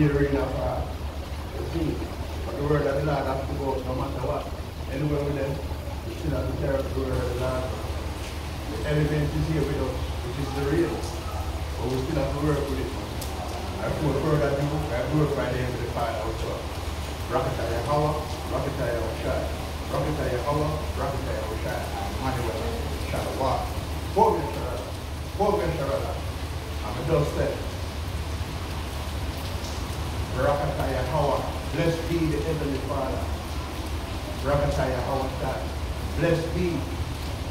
be the rain of God. You see? But the word of the Lord has to go no matter what. Anywhere with them, we still have to carry the word of the Lord. The element is here with us, which is the real. But we still have to work with it. I put further do, I glorify the name of the Father also. Rakataya Hawa, Rakataya Washai. Rakataya Hawa, Rakataya Washai. Manuel Shalawa. Bogan Sharada. Bogan Sharada. I'm a doorstep. Rakataya Hawa. Blessed be the Heavenly Father. Rakataya Hawa Shai. Blessed be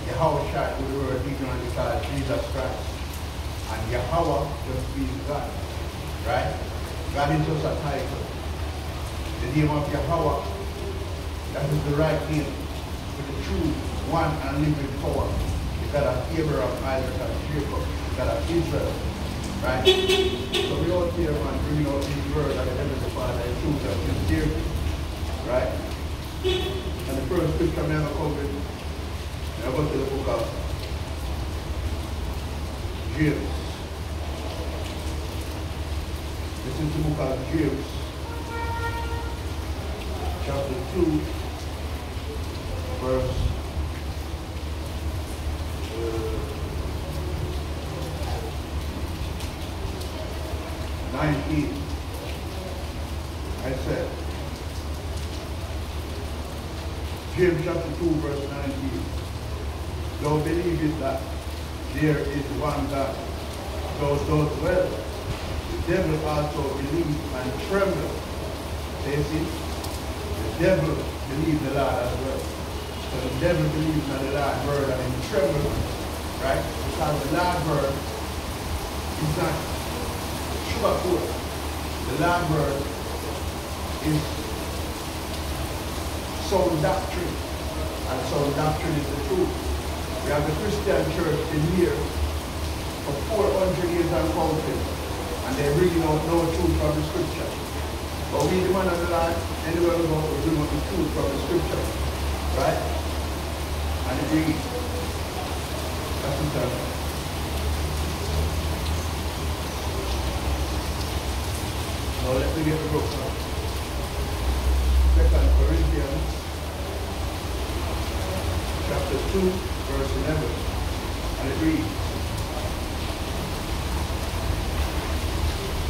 Yahweh Shai, with the word ignorant because Jesus Christ. And Yahweh just means God. Right? God is just a title. The name of Yahweh, that is the right name with the true one and living power. The God of Abraham, Isaac, and Jacob. The God of Israel. Right? So we all here, man, bringing out these words that the Heavenly Father is true that is dear. Right? And the first scripture I'm going to come with, I go to the book of James. This is the book of James, chapter 2, verse 19. I said, James chapter 2, verse 19. Thou believest that there is one God. Thou dost well. The devil also believes and trembles. You see? The devil believes the Lord as well. So the devil believes in the Lord's word and he trembles. Right? Because the Lord's word is not sugarcoat. The Lord's word is sound doctrine. And sound doctrine is the truth. We have the Christian church in here for 400 years and counting, and they're bringing out no truth from the scripture. But we, the man of the Lord, anywhere we go, we bring out the truth from the scripture. Right? And it reads. That's the time. Now let me get the book now. 2 Corinthians chapter 2, verse 11. And it reads,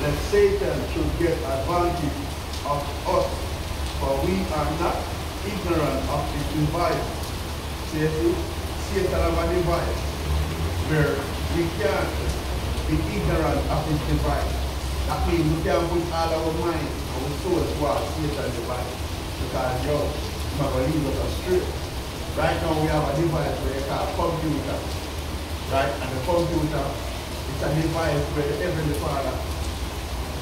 that Satan should get advantage of us, for we are not ignorant of his device. See, Satan have a device where we can't be ignorant of his device. That means we can't put all our mind, our soul towards Satan's device. Because you're not going to lead us astray. Right now we have a device where you call computer. Right? And the computer is a device where the Heavenly Father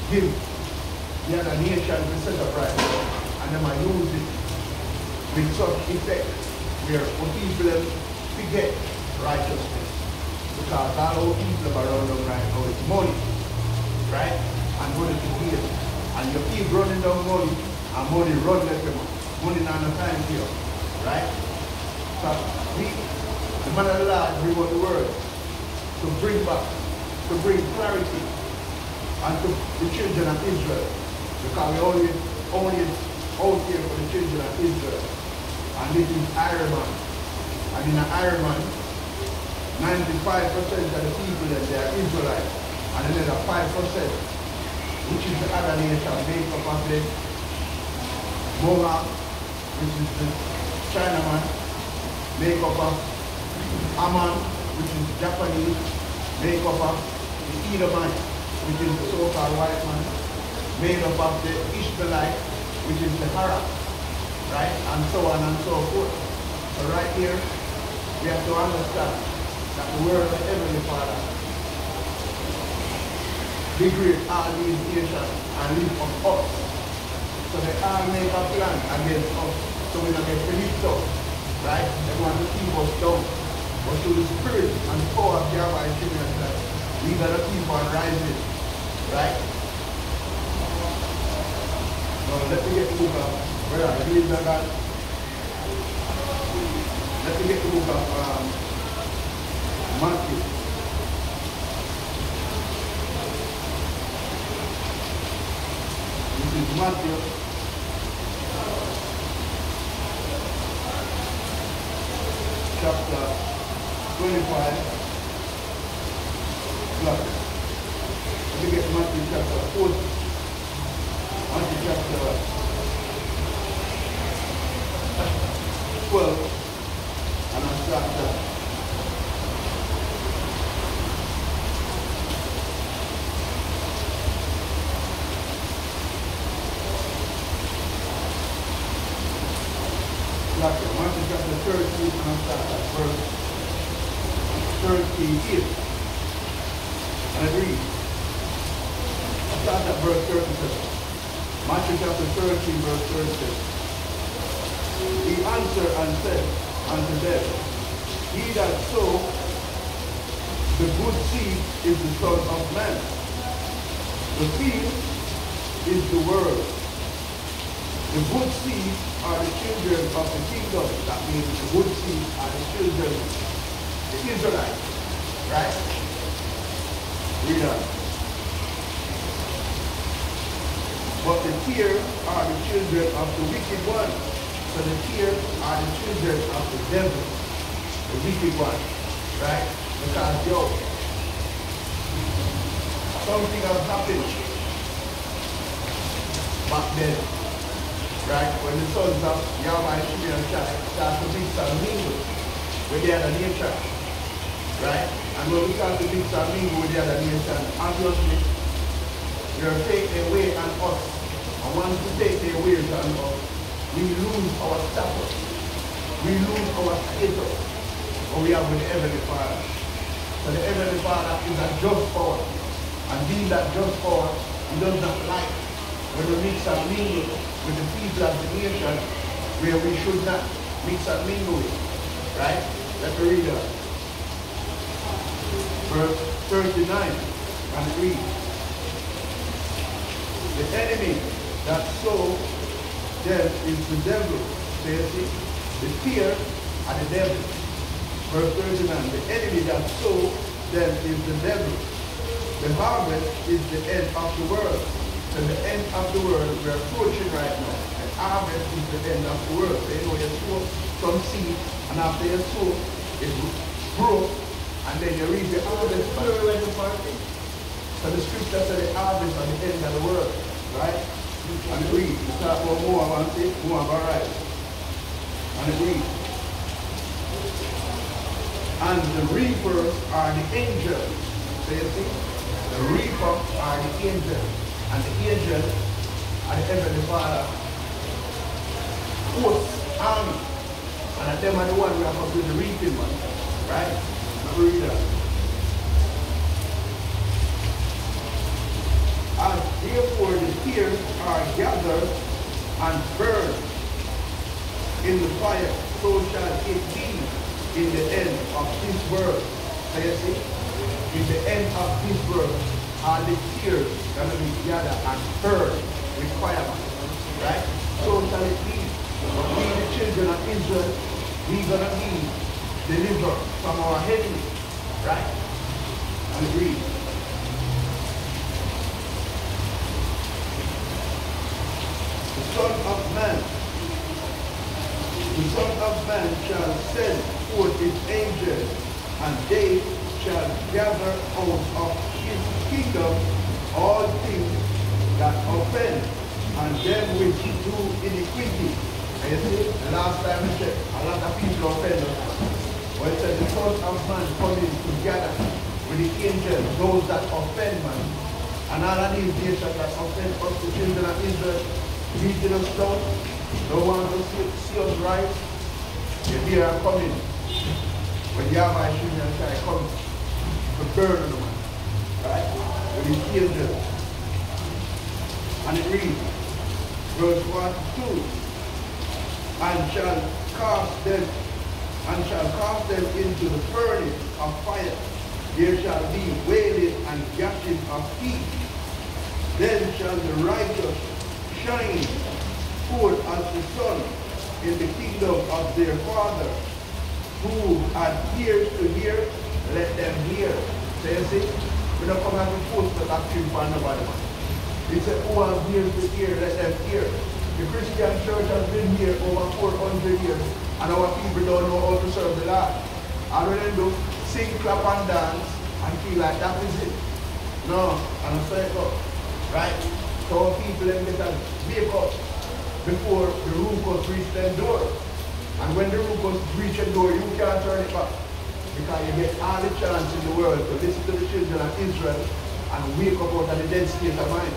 give the other nation to set up right now, and them are use it with such effect where people forget righteousness. Because all our people around them right now is money. Right? And money to give. And you keep running down money, and money run like them. Money not no time for you. Right? So we, the man of the Lord, bring out the word to bring back, to bring clarity and to the children of Israel. Because we only out here for the children of Israel. And this is Iron Man. And in an Iron Man, 95% of the people that they are Israelites. And another 5%, which is the other nation, made up of the Mohawk, which is the Chinaman, make up of Aman, which is Japanese, make up of the Edomite, which is the so-called white man, made up of the Ishmaelite, which is the Arab, right? And so on and so forth. So right here, we have to understand that the word of the Heavenly Father create all these nations and live on us. So they all make a plan against us. So we don't get released up. Right? They want to keep us down. But through the spirit and power of Yahweh and Jesus, we gotta keep on rising. Right? Now let me get the book of where I believe that God. Let me get the book of Matthew. Matthew chapter 25. Look. Let me get Matthew chapter 4. Matthew chapter 12. And I start that. Matthew chapter 13 and I start at verse 38. And I read. I start at verse 37. Matthew chapter 13 verse 37. He answered and said unto them, He that sowed the good seed is the Son of Man. The field is the world. The good seed are the children of the kingdom. That means the good seed are the children, the Israelites. Right? Read on. But the tares are the children of the wicked one. So the tares are the children of the devil, the wicked one. Right? Because, something has happened back then. Right? When the sons of Yahweh, Shimei, and Shai start to mix and mingle with the other nation. Right? And when we start to mix and mingle with the other nation, obviously, they are taking away on us. And once we take their ways on us, we lose our status. We lose our status. But we have with the Heavenly Father. So the Heavenly Father is a just power. And being that just power, He does not like when we mix and mingle with the people of the nation where we should not mix and mingle with. Right? Let me read that. Verse 39. And read. The enemy that sow them is the devil. So you see, the fear are the devil. Verse 39. The enemy that sow them is the devil. The harvest is the end of the world. So the end of the world we're approaching right now. The harvest is the end of the world. So you know you sow some seed, and after you sow, it grows, and then you reap the harvest. So the scripture says the harvest at the end of the world. Right? And it reads, we talk about Moab and say, Moab arise. And it reads, and the reapers are the angels. So you see, the reapers are the angels. And the angels are the Heavenly Father host army. And them are the ones we have to do the reaping one. Right? Let me read that. And therefore the tares are gathered and burned in the fire, so shall it be in the end of this world. So you see, in the end of this world, are the tares going to be gathered and burned with fire. Right? So shall it be. But we, the children of Israel, we're going to be delivered from our enemies. Right? And it reads, the Son of Man shall send forth his angels, and they shall gather out of his kingdom all things that offend, and them which do iniquity. And you see, the last time we said, a lot of people offend us. But it said the Son of Man coming together with the angels, those that offend man. And all of these nations that offend us, the children of Israel, beating us down, don't want to see us right. They are coming. When Yahweh Shimei and Shai come to burn them, right? With his angels. And it reads, verse 1 to 2, and shall cast them into the furnace of fire. There shall be wailing and gnashing of teeth. Then shall the righteous shine forth as the sun in the kingdom of their Father. Who had ears to hear, let them hear. So you see, we don't come and force the doctrine for nobody. He said, who has ears to hear, let them hear. The Christian church has been here over 400 years, and our people don't know how to serve the Lord. All we do, sing, clap, and dance, and feel like that is it. No, and I say it up. Right? So our people then get a wake up before the Rucos reach their door. And when the Rucos reach your door, you can't turn it back. Because you get all the chance in the world to listen to the children of Israel and wake up out of the dead state of mind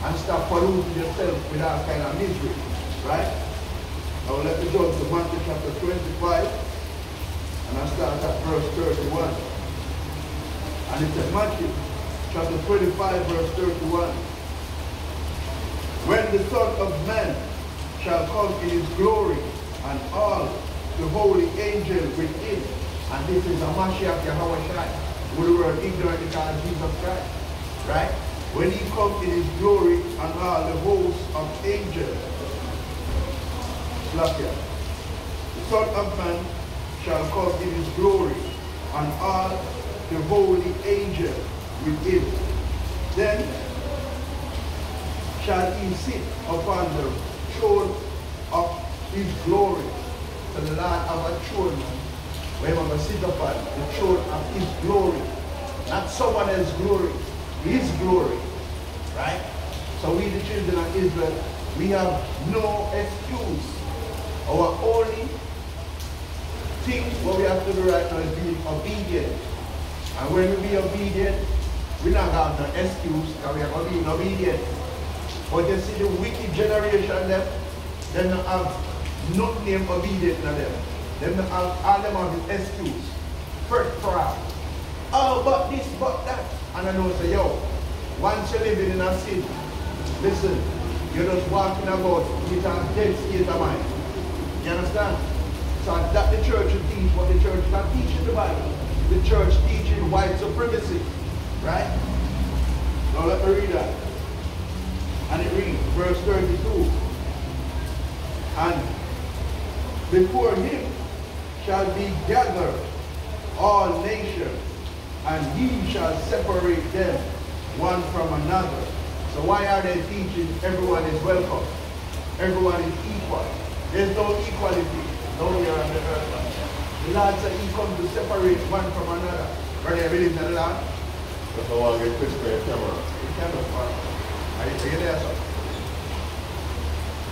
and stop polluting yourself with all kind of misery. Right? Now let me jump to Matthew chapter 25 and I start at verse 31. And it says Matthew chapter 25 verse 31. When the Son of Man shall come in his glory and all the holy angels with him. And this is a Mashiach Yahweh Shai, with the word ignorant because Jesus Christ. Right? When he comes in his glory and all the hosts of angels. Look here. The Son of Man shall come in his glory and all the holy angels with him. Then shall he sit upon the throne of his glory. So the Lord have a throne, where he will sit upon the throne of his glory. Not someone else's glory, his glory. Right? So we the children of Israel, we have no excuse. Our only thing what we have to do right now is being obedient. And when we be obedient, we not have no excuse because we are going to be obedient. But you see the wicked generation them don't have nothing named obedient to them. Them don't have, all them have an excuse. First proud. Oh, but this, but that. And I know say, yo, once you're living in a sin, listen, you're just walking about with a dead state of mind. You understand? So that the church will teach, but the church is not teaching the Bible. The church teaching white supremacy. Right? Now let me read that. And it reads, verse 32. And before him shall be gathered all nations, and he shall separate them one from another. So why are they teaching everyone is welcome? Everyone is equal. There's no equality down here on the earth. The Lord said he comes to separate one from another. Brother, you believe in the Lord? That's how I get pissed by your camera. The camera part. Are you there, sir?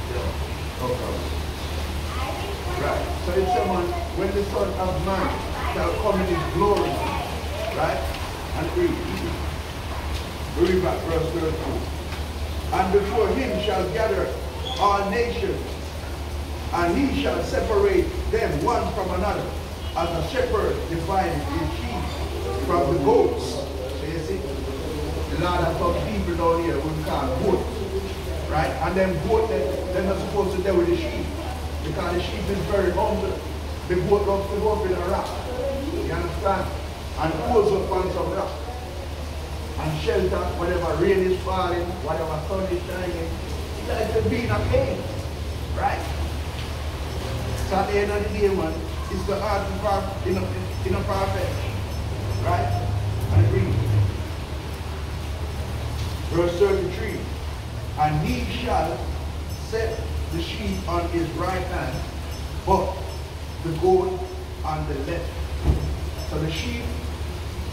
Yeah. No problem. Right. So it's someone, when the Son of Man shall come in his glory, right? And read back verse 32. And before him shall gather all nations, and he shall separate them one from another, as a shepherd divides his sheep from the goats. So you see, the Lord has some people down here we call goats, right? And them goats, they're not supposed to deal with the sheep, because the sheep is very humble. The goat loves to go up in a rock. You understand? And pulls up on some rock. And shelter whenever rain is falling, whatever sun is shining. It's like to be in a cave. Right? So at the end of the day, man, it's the art in a prophet. Right? And read. Verse 33. And he shall set the sheep on his right hand, but the goat on the left. So the sheep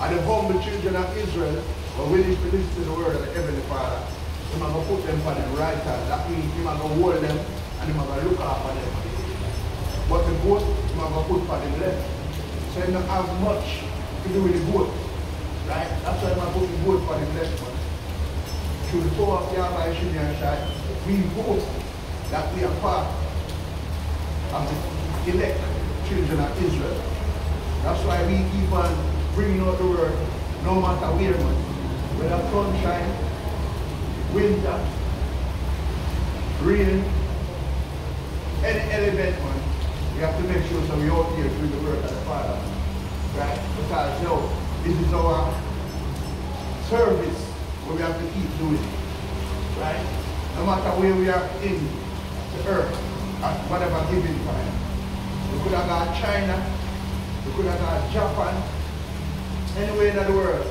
are the humble children of Israel were willing to listen to the word of the Heavenly Father. He's going to put them on the right hand. That means he's going to hold them and he's going to look after them. But the goat, he's going to put on the left. So he don't have much to do with the goat. Right? That's why he's going to put the goat on the left one. Through the power of Yahweh Shini and Shai, we vote that we are part of the elect children of Israel. That's why we keep on bringing out the word no matter where, man. Whether sunshine, winter, rain, any element, man, we have to make sure that we out here doing the work of the Father. Right? Because no, this is our service where we have to keep doing it. Right? No matter where we are in the earth, at whatever given time. We could have got China, we could have got Japan, anywhere in the world.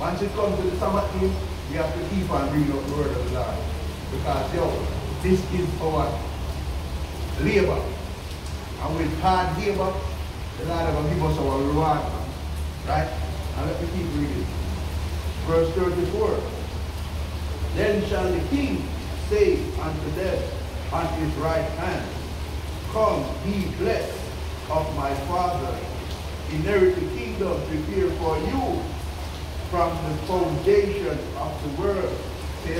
Once it comes to the Sabbath day, we have to keep on reading up the word of the Lord. Because, this is our labor. And with hard labor, the Lord will give us our reward. Right? And let me keep reading. Verse 34. Then shall the king say unto them on his right hand, Come, be blessed of my Father, inherit the kingdom prepared for you from the foundation of the world. See,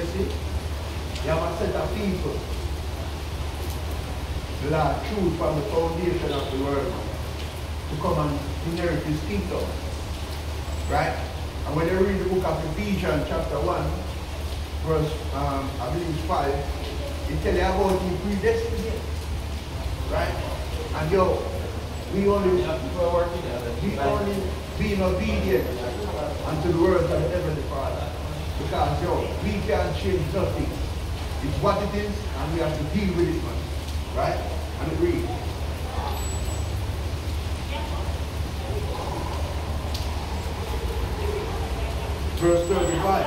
you have a set of people the Lord choose from the foundation of the world to come and inherit his kingdom. Right? And when you read the book of Ephesians chapter 1, verse, I believe it's 5, it tells you about the predestination. Right? And we only being obedient unto the words of the Heavenly Father. Because we can't change nothing. It's what it is, and we have to deal with it, man. Right? And it reads. Verse 35.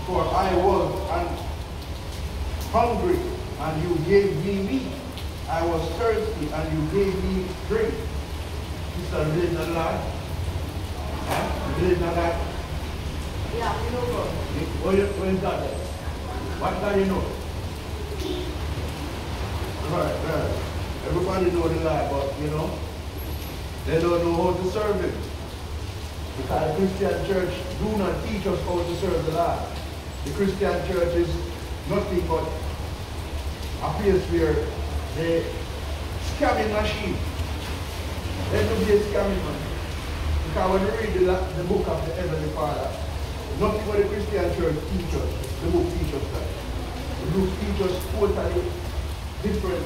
For I was hungry, and you gave me meat. I was thirsty, and you gave me drink. This is really not lie. Really not lie. Yeah, you know God. What is God? What God you know? Right. Everybody know the lie, but they don't know how to serve him. Because the Christian church do not teach us how to serve the Lord. The Christian church is nothing but a place where they scamming machine. They do be a scamming man. Because when you read the book of the Heavenly Father, nothing what the Christian church teaches us, the book teaches us that. The book teaches us totally different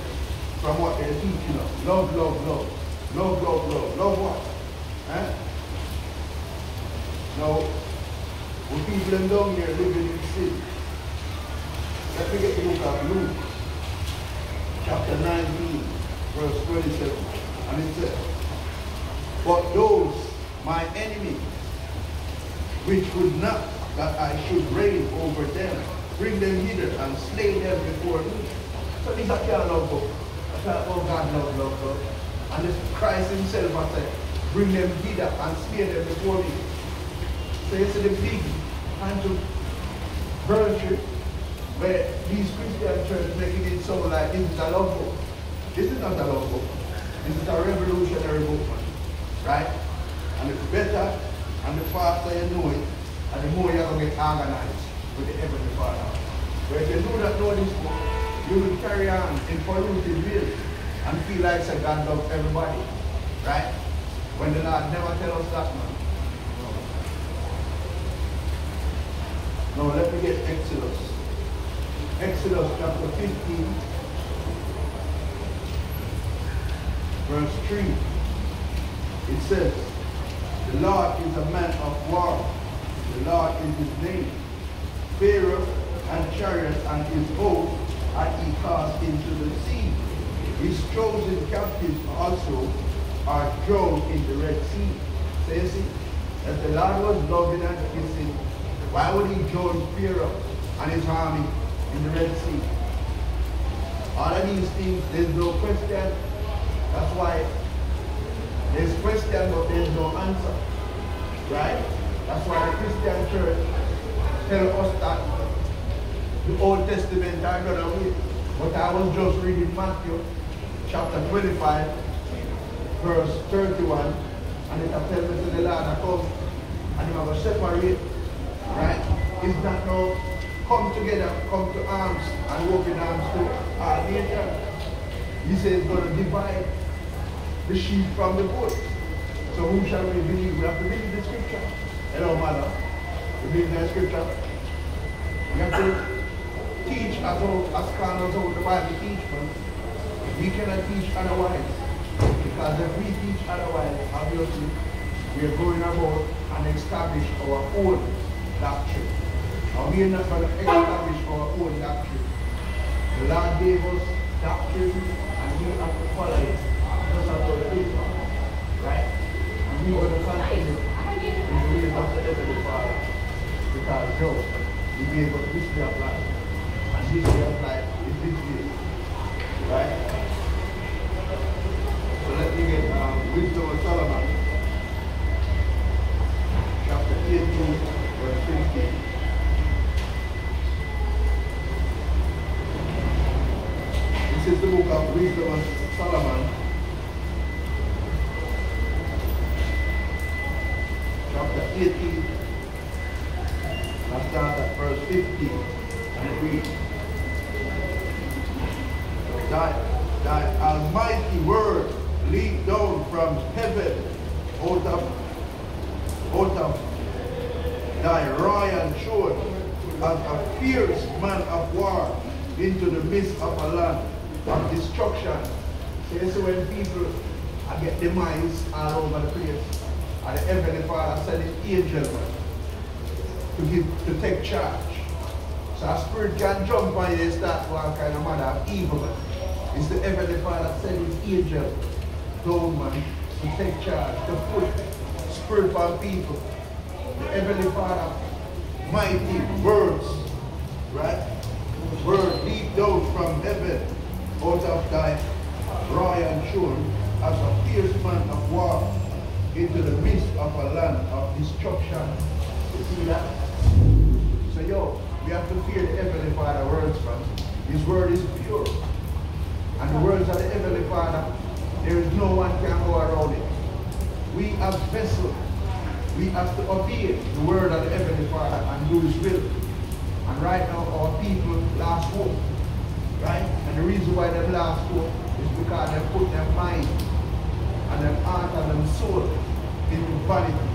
from what they're teaching us. Love, love, love. Love, love, love. Love what? Now, when people down here living in sin, let me get the book of Luke, chapter 19, verse 27. And it says, But those, my enemies, which would not that I should reign over them, bring them hither and slay them before me. So this is a kind of book. I thought, oh God, love. And this Christ himself has said, bring them hither and slay them before me. So you see the big controversy where these Christian churches making it sound like this is a love book. This is not a love book. This is a revolutionary book, man. Right? And it's better and the faster you know it, and the more you're going to get organized with the Heavenly Father. But if you do not know this book, you will carry on in polluted ways and feel like say God loves everybody. Right? When the Lord never tell us that, man. Now let me get Exodus. Exodus chapter 15, verse 3. It says, The Lord is a man of war. The Lord is his name. Pharaoh and chariots and his host are he cast into the sea. His chosen captives also are drowned in the Red Sea. So you see, that the Lord was loving and kissing. Why would he join Pharaoh and his army in the Red Sea? All of these things, there's no question. That's why there's question, but there's no answer. Right? That's why the Christian church tell us that the Old Testament are done away. But I was just reading Matthew chapter 25, verse 31, and it tells me to the Lord that come and he will separate. Right? It's not now come together, come to arms and walk in arms to our nature. He says he's going to divide the sheep from the goat. So who shall we believe? We have to believe the scripture. Hello, mother. We believe the scripture. We have to teach as scholars how the Bible teaches. We cannot teach otherwise. Because if we teach otherwise, obviously, we are going about and establish our own doctrine. And we are not going to establish our own doctrine. The Lord gave us doctrine and we have to follow it. Just as our faith. Right? And we are going to continue in the ways of the Heavenly Father. Because He gave us this way of life. And this way of life is this way. Right? So let me get Wisdom of Solomon, chapter 18, verse 15. This is the book of Wisdom of Solomon, chapter 18. Let's start at verse 15. And it reads, Thy almighty word leaped down from heaven out of thy royal shore as a fierce man of war into the midst of a land of destruction. So when people get demise all over the place, and the Heavenly Father sending angels to take charge. So a spirit can jump on you and start one kind of matter of evil. Man. It's the Heavenly Father sending angels down, man, to take charge, to put spirit on people. The Heavenly Father, mighty words, right? Word leap down from heaven out of thy royal shore as a fierce man of war into the midst of a land of destruction. You see that? So yo, we have to fear the Heavenly Father words, man. His word is pure. And the words of the Heavenly Father, there is no one can go around it. We as vessels, we have to obey the word of the Heavenly Father and do his will. And right now our people last hope. Right? And the reason why they last hope is because they put their mind and their heart and their soul into vanity.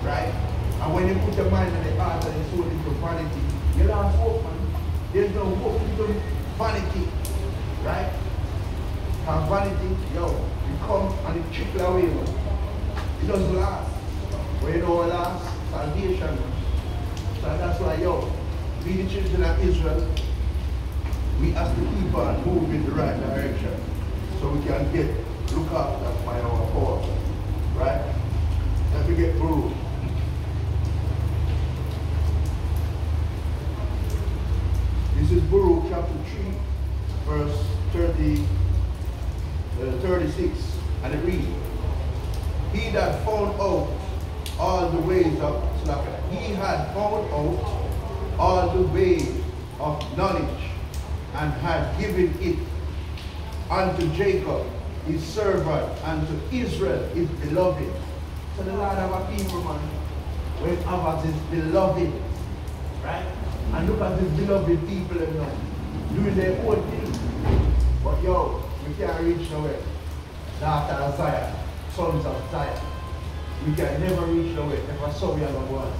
Right? And when you put your mind and the heart and the soul into vanity, you last hope, man. There's no hope into vanity. Right? And vanity, yo, it comes and it trickle away, man. It doesn't last. But you know what lasts? Salvation, man. So that's why, yo, we the children of Israel, we have to keep on moving in the right direction so we can get looked after by our power. Right? Let me get Baruch. This is Baruch chapter 3, verse 36, and it reads, He that found out all the ways of he had found out all the ways of knowledge, and had given it unto Jacob his servant, and to Israel his beloved. So the Lord of our people, man, when ours is beloved, right? And look at these beloved people now, doing their own thing. But yo, we can't reach nowhere. Daughter of Zion, sons of Zion. We can never reach nowhere if I saw we are one.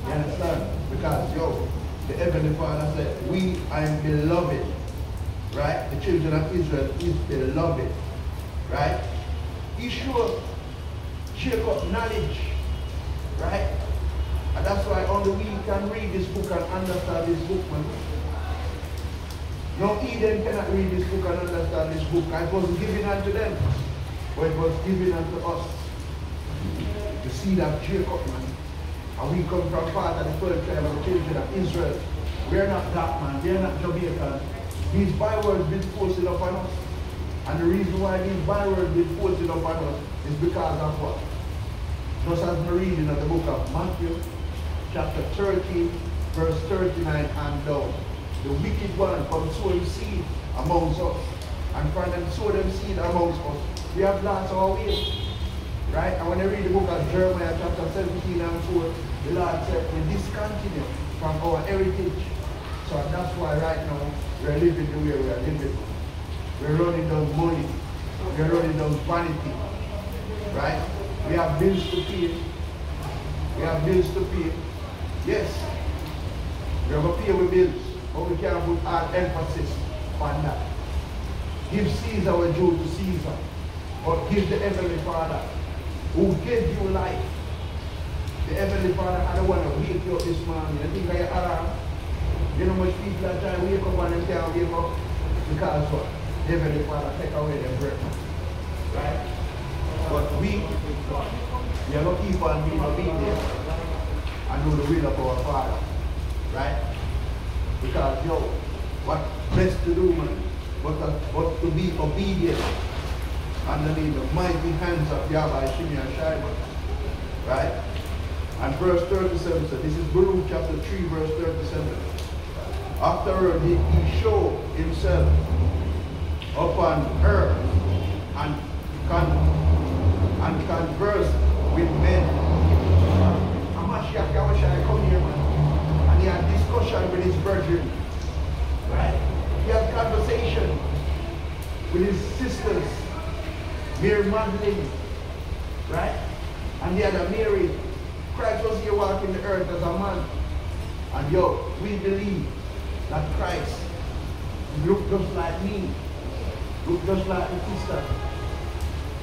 You understand? Because yo, the Heavenly Father said, we are beloved. Right? The children of Israel is beloved. Right? He showed Jacob knowledge. Right? And that's why only we can read this book and understand this book, man. No Eden cannot read this book and understand this book. It wasn't given unto them, but it was given unto us. The seed of Jacob, man. And we come from part of the 12 tribe of the children of Israel. We are not black, man. We are not Jamaican. These bywords been posted upon us. And the reason why these bywords been posted upon us is because of what? Just as we read in the book of Matthew, chapter 13, verse 39 and down. The wicked one come sow his seed amongst us. And from them sow them seed amongst us, we have lost our way. Right? And when I read the book of Jeremiah, chapter 17 and 4, the Lord said, we discontinue from our heritage. So that's why right now, we're living the way we are living. We're running down money. We're running down vanity. Right? We have bills to pay. We have bills to pay. Yes. We have to pay with bills. But we can't put our emphasis on that. Give Caesar what due to Caesar. But give the Heavenly Father who gave you life. The Heavenly Father, I don't want to wake you up this morning. I think I alarm. You know much people are trying to wake up and they can't wake up. Because what? The Heavenly Father take away their breath. Right? But we have to keep on being obedient and do the will of our Father. Right? Because, yo, what best to do, man, but to be obedient underneath the mighty hands of Yahweh, Shimei, and Shaiman. Right? And verse 37 says, this is Baruch chapter 3, verse 37. Afterward he showed himself upon earth and conversed with men. Hamashiach Yahushua come here, man. And he had discussion with his brethren. Right? He had conversation with his sisters, Mary Magdalene. Right? And he had a Mary. Christ was here walking the earth as a man. And yo, we believe that Christ looked just like me, looked just like the sister.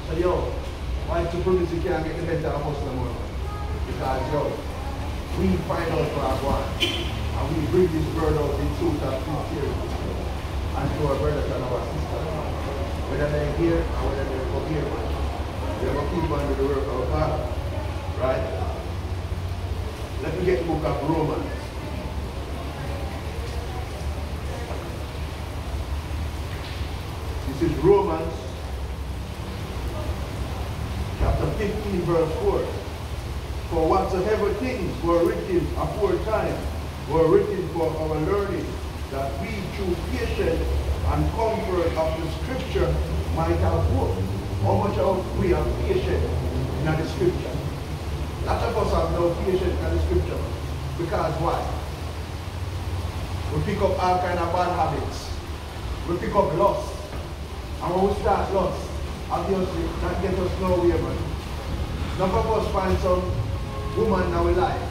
So yo, white supremacy can't get the better of us no more. Because yo, we find out for our God. And we bring this word out in truth and sincerity. And to our brothers and our sisters. Whether they're here or whether they're over here, man. We're going to keep on with the work of God. Right? Let me get the book of Romans. This is Romans chapter 15, verse 4. For whatsoever things were written aforetime were written for our learning, that we through patience and comfort of the scripture might have hope. How much of we are patient in the scripture? Lots of us have no patience in the scripture. Because why? We pick up all kind of bad habits. We pick up lust. And when we start lust, obviously that gets us nowhere, man. None of us find some woman in our life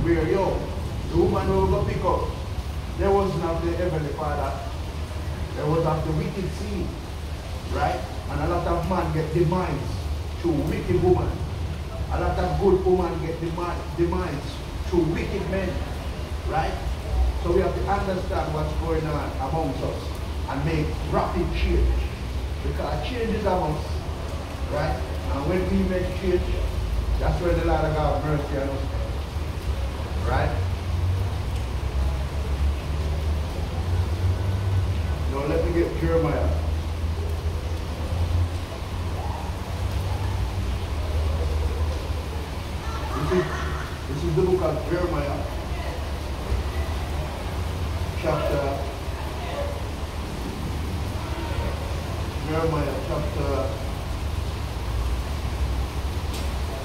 where, yo, the woman we go pick up, there wasn't of the Heavenly Father. There was of the wicked seed. Right? And a lot of men get demise through wicked woman. A lot of good women get demise through wicked men. Right? So we have to understand what's going on amongst us and make rapid change. Because change is amongst us. Right? And when we make change, that's where the Lord of God have mercy on us. Right? Now let me get Jeremiah. This is the book of Jeremiah, chapter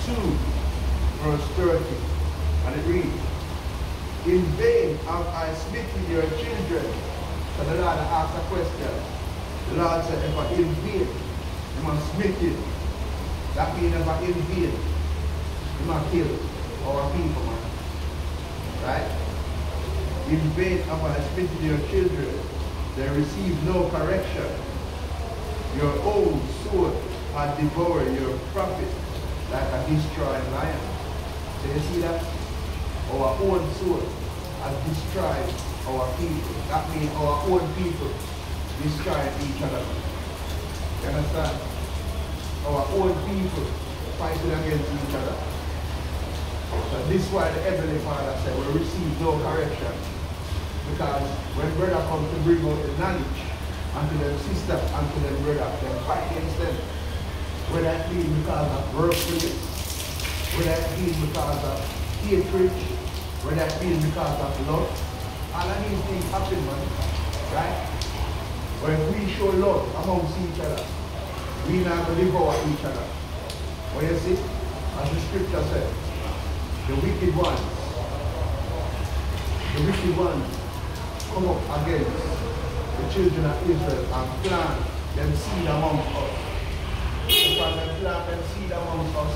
2, verse 30. And it reads, in vain have I smitten your children. So the Lord asked a question. The Lord said, if I in vain, you must smite it. That means if I in vain, you must kill our people, man. Right? In vain have I smitten your children. They receive no correction. Your own sword had devoured your prophet like a destroyed lion. So you see that? Our own sword has destroyed our people. That means our own people destroying each other. You understand? Our own people fighting against each other. So this is why the Heavenly Father said we receive no correction. Because when brother comes to bring out the knowledge unto them sister, unto them brother, they fight against them. Whether it be because of workplace, whether it be because of hatred, whether it be because of love. All of these things happen, man. Right? When we show love amongst each other, we not going to devour each other. What you see? As the scripture said, the wicked ones come up against the children of Israel and plant them seed amongst us. So when they plant them seed amongst us,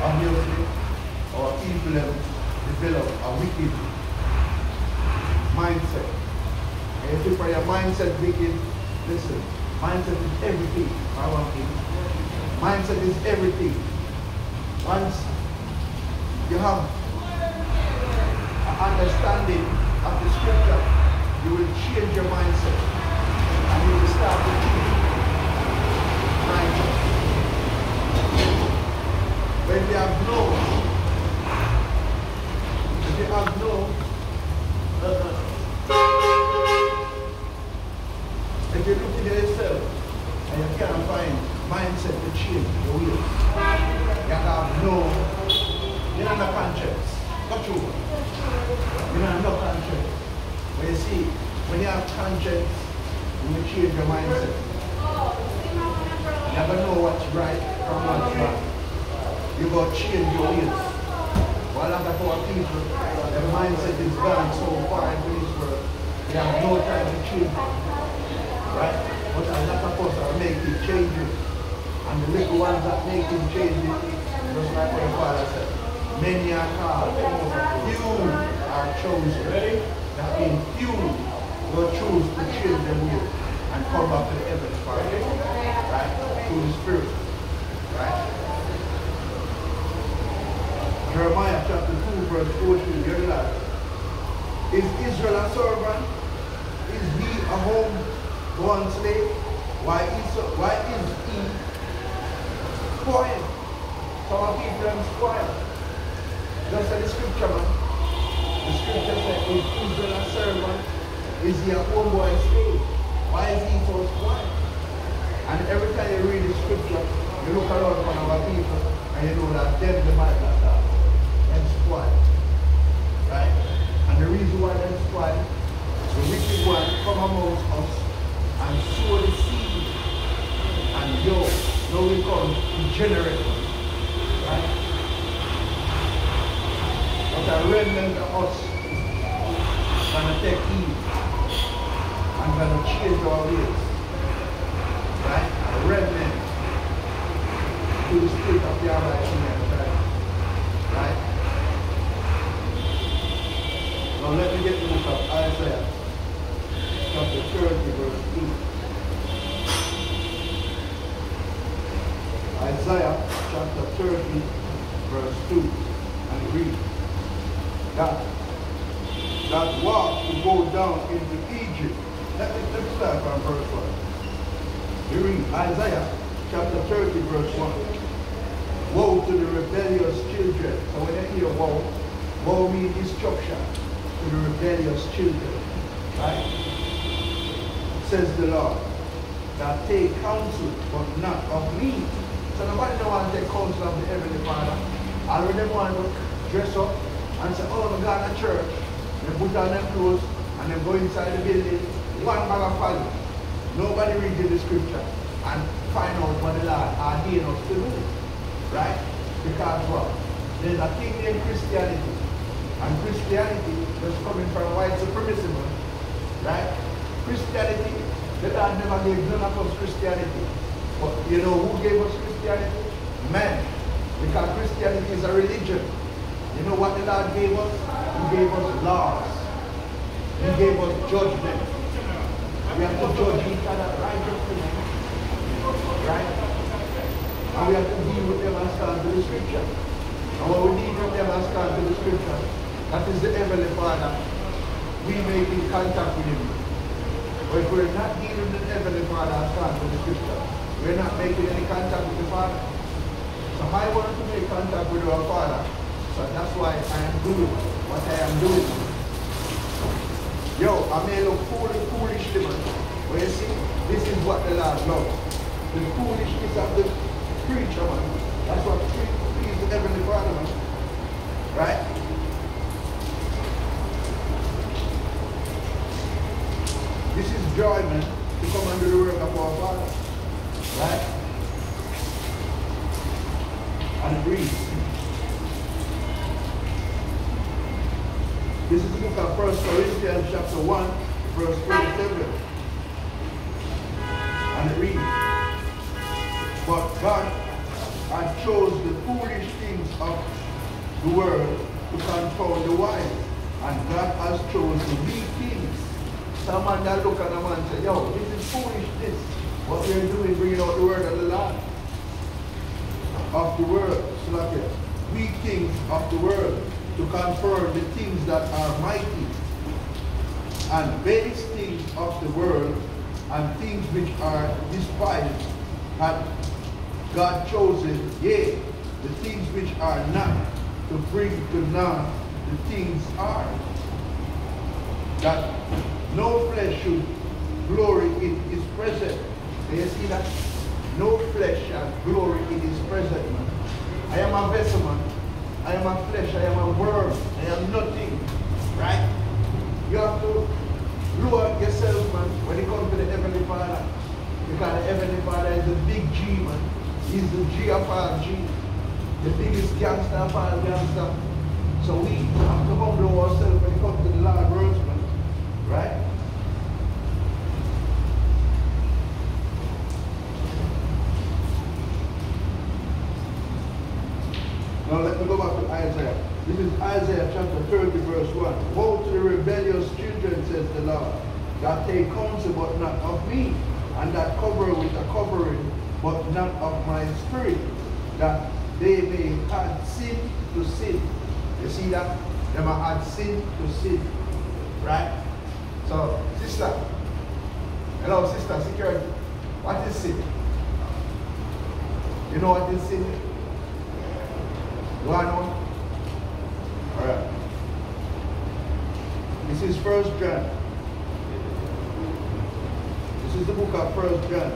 obviously our people have developed a wicked mindset. And if you for your mindset wicked, listen, mindset is everything. I want you. Mindset is everything. Once you have an understanding of the scripture, you will change your mindset and you will start to change mindset. When you have no, if you have no you have conscience, you will change your mindset. You never know what's right from what's wrong. You got to change your ways. While a lot of our people, their mindset is gone so far into this world, they have no time to change it. Right? But a lot of us are making changes. And the little ones that make him change it, just like what the Father said, many are called, few are chosen. That means few will choose to change their will and come back to the heavenly Father. Right? Through the Spirit. Right? Jeremiah chapter 2 verse 14, hear that. Is Israel a servant? Is he a home-born slave? Why is he spoiled? Some of people are spoiled. Just like the scripture, man. The scripture says, is Israel a servant? Is he a home-born slave? Why is he so spoiled? And every time you read the scripture, you look around upon our people and you know that them the might not have. Them spoiled. Right? And the reason why them spoiled, the wicked one come amongst us and sow the seed. And now we come degenerate. Right? But a remnant of us gonna take heed and gonna change our ways. Right? A remnant to the spirit of the Almighty. Right? Now let me get the book of Isaiah, chapter 30, verse 2. Isaiah chapter 30, verse 2. And read that walk to go down into Egypt. Let me start from verse 1. We read Isaiah chapter 30, verse 1. Woe to the rebellious children. So when you hear woe, woe means destruction to the rebellious children. Right? Says the Lord, that take counsel, but not of me. So nobody don't want to take counsel of the Heavenly Father. All of them want to dress up and say, oh, I'm going to church. They put on their clothes and they go inside the building. One bag of folly. Nobody reads the scripture and find out what the Lord ordained us to do. Right? Because what? There's a thing named Christianity. And Christianity is coming from white supremacy. Right? Christianity, the Lord never gave none of us Christianity. But you know who gave us Christianity? Man. Because Christianity is a religion. You know what the Lord gave us? He gave us laws. He gave us judgment. We have to judge each other righteously. Right? And we have to deal with them and stand to the scripture. And when we deal with them and stand to the scripture, that is the Heavenly Father. We make in contact with him. But if we're not dealing with the Heavenly Father and stand to the scripture, we're not making any contact with the Father. So I want to make contact with our Father. So that's why I am doing what I am doing. Yo, I may look foolish, man. But you see, this is what the Lord loves. The foolishness of the preacher, man. That's what please the Heavenly Father, man. Right? This is joy, man, to come under the work of our Father. Right? And it reads. This is the book of 1 Corinthians chapter 1, verse 27. And it reads, but God had chose the foolish things of the world to confound the wise. And God has chosen the weak things. Some man that look at a man and say, yo, this is foolishness. What we are doing, bringing out the word of the Lord. Of the world, so like it, weak things of the world, to confirm the things that are mighty, and base things of the world, and things which are despised, had God chosen, yea, the things which are not, to bring to naught the things are, that no flesh should glory in his presence. Do you see that? No flesh shall glory in his presence, man. I am a vessel, man. I am a flesh, I am a worm, I am nothing. Right? You have to lower yourself He's the G of all G, the biggest gangster of all gangster. So we have to humble ourselves when it comes to the Lord wordsman, right? Now let me go back to Isaiah. This is Isaiah chapter 30 verse 1. Woe to the rebellious children, says the Lord, that take counsel but not of me, and that cover with a covering but not of my spirit, that they may add sin to sin. You see that? They may add sin to sin. Right? So, sister. Hello, sister, security. What is sin? You know what is sin? You want to know? Alright. This is 1 John. This is the book of 1 John.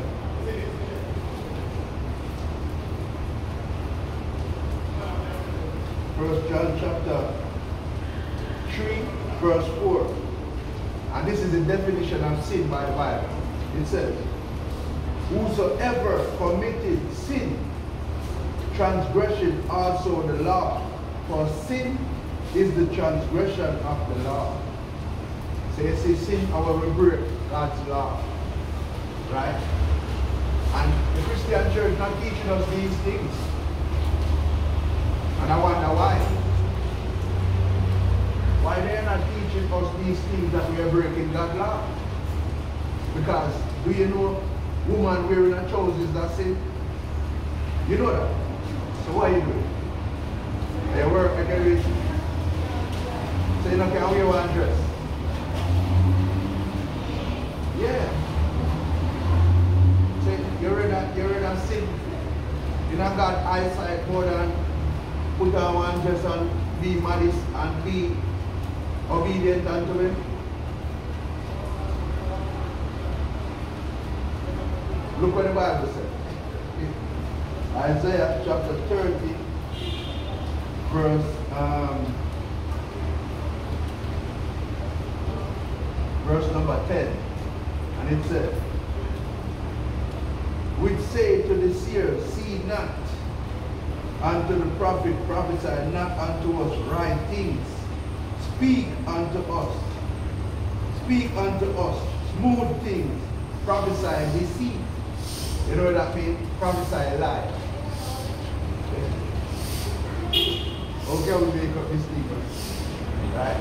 First John chapter 3, verse 4. And this is the definition of sin by the Bible. It says, whosoever committed sin, transgression also the law, for sin is the transgression of the law. So you see, sin, our we break God's law. Right? And the Christian church not teaching us these things. And I wonder why. Why they are not teaching us these things that we are breaking God's law? Because do you know woman wearing a trousers is that sin? You know that. So what are you doing? They work again. So you don't care how you want to dress. Yeah. So you're in a sin. You don't got eyesight more than put on one dress and be modest and be obedient unto him. Look what the Bible says. Isaiah chapter 30, verse number 10. And it says, which say to the seer, see not, unto the prophet, prophesy not unto us right things. Speak unto us. Speak unto us smooth things. Prophesy deceit. You know what that means? Prophesy lie. Okay, we make up this thing. Right?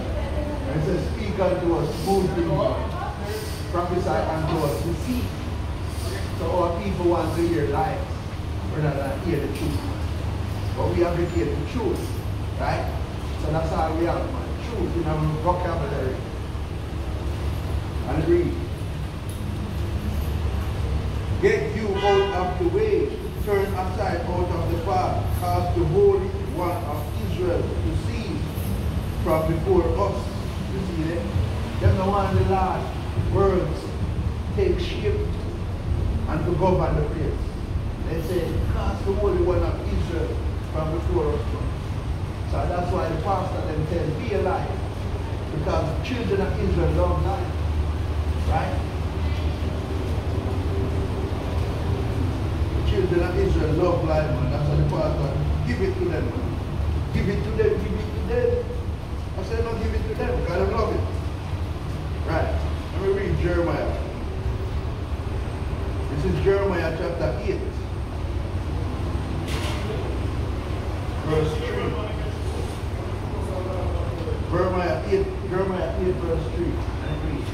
And it says, speak unto us smooth things. Prophesy unto us deceit. So our people want to hear lies rather than hear the truth. But we have to hear the truth. Right? So that's how we have man. Truth in our vocabulary. And read. Get you out of the way, turn aside out of the path, cause the Holy One of Israel to cease from before us. You see that? Them the one the last words take shape and to govern the place. They say, cast the Holy One of Israel from before us. So that's why the pastor then says, be alive. Because the children of Israel love life. Right? The children of Israel love life, man. That's why the pastor, give it to them, man. Give it to them, give it to them. I said, no, give it to them, because I love it. Right. Let me read Jeremiah. This is Jeremiah chapter 8. Verse 3. Jeremiah 8 verse 3. And read.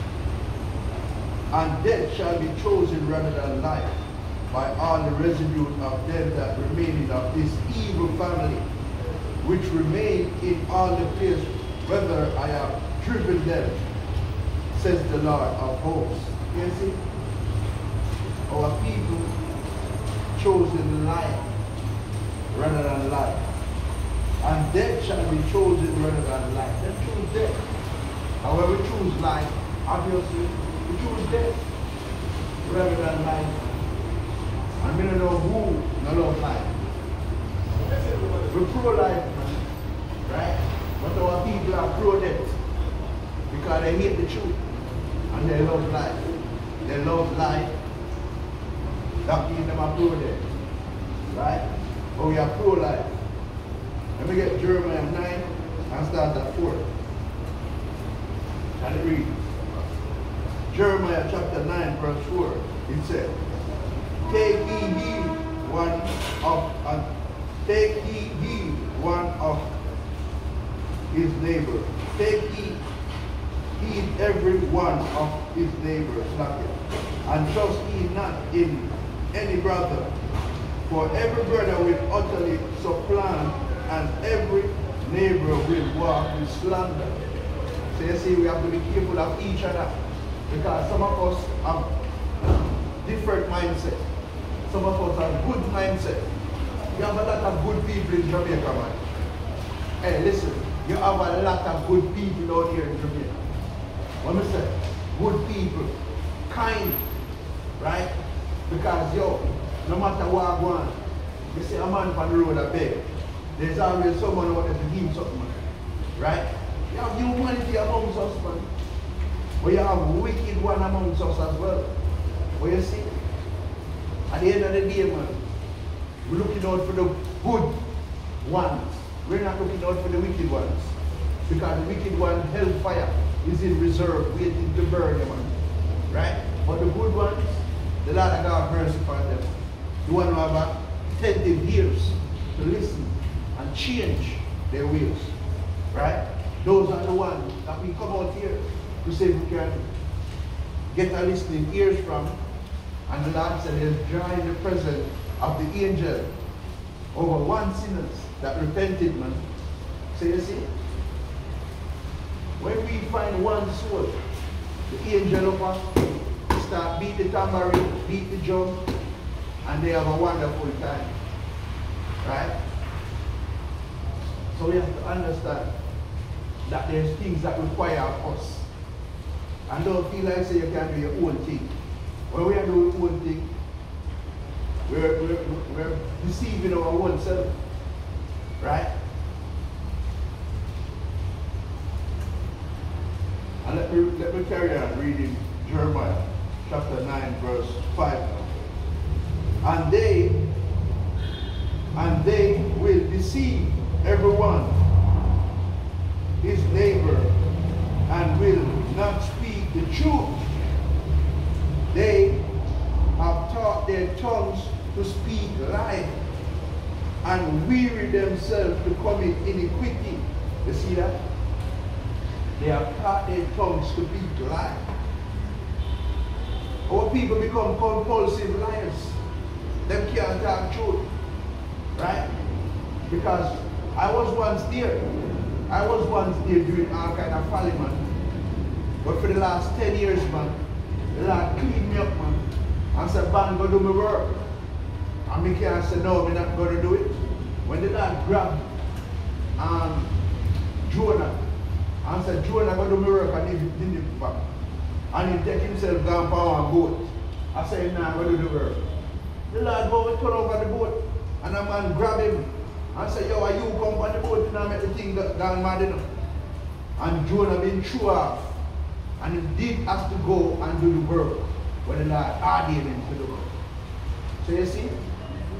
And death shall be chosen rather than life by all the residue of them that remain of this evil family, which remain in all the place whither I have driven them, says the Lord of hosts. You see? Our people chosen life rather than life. And death shall be chosen rather than life. They choose death. However, we choose life, obviously, we choose death rather than life. And we don't know who no love life. We're pro-life, right? But our people are pro-death because they hate the truth and they love life. They love life. That means them are pro-death. Right? But we are pro-life. Let me get Jeremiah 9 and start at 4. And it reads, Jeremiah chapter 9 verse 4, it said, Take ye heed one of his neighbor. Take ye heed every one of his neighbors, and trust ye not in any brother. For every brother will utterly supplant, and every neighbor will walk with slander. So you see, we have to be careful of each other, because some of us have different mindset. Some of us have good mindset. You have a lot of good people in Jamaica, man. Hey, listen, you have a lot of good people out here in Jamaica. What I say? Good people, kind, right? Because no matter what I want, you see a man on the road a beg, there's always someone who wants to give him something, right? You have humanity amongst us, man. But you have wicked one amongst us as well. But you see, at the end of the day, man, we're looking out for the good ones. We're not looking out for the wicked ones. Because the wicked one, hellfire, is in reserve, waiting to burn them, man. Right? But the good ones, the Lord of God mercy upon them. The one who have attentive ears to listen and change their ways. Right? Those are the ones that we come out here to say we can get our listening ears from. And the Lord said there's joy in the presence of the angel over one sinner that repented, man. So you see, when we find one soul, the angel of us start beat the tambourine, beat the drum, and they have a wonderful time. Right? So we have to understand that there's things that require us. And don't feel like say you can do your own thing. When we are doing our own thing, we're deceiving our own self. Right? And let me carry on reading Jeremiah chapter 9 verse 5. And they will deceive everyone his neighbor and will not speak the truth. They have taught their tongues to speak lies and weary themselves to commit iniquity. You see that? They have taught their tongues to speak lies. Our people become compulsive liars. Them can't talk truth. Right? Because I was once there. I was once there doing all kind of folly, man. But for the last 10 years, man, the Lord cleaned me up, man. And said, "Man, go do my work." And me can't say, "No, I'm not going to do it." When the Lord grabbed Jonah and said, "Jonah, go do my work," and he didn't back. And he take himself down for one boat. I said, "Nah, go do the work." The Lord go and turn over the boat. And a man grab him and say, "Yo, are you come on the boat and make the thing gone mad enough?" And Jonah been threw off. And he did have to go and do the work when the Lord ordained him to do work. So you see,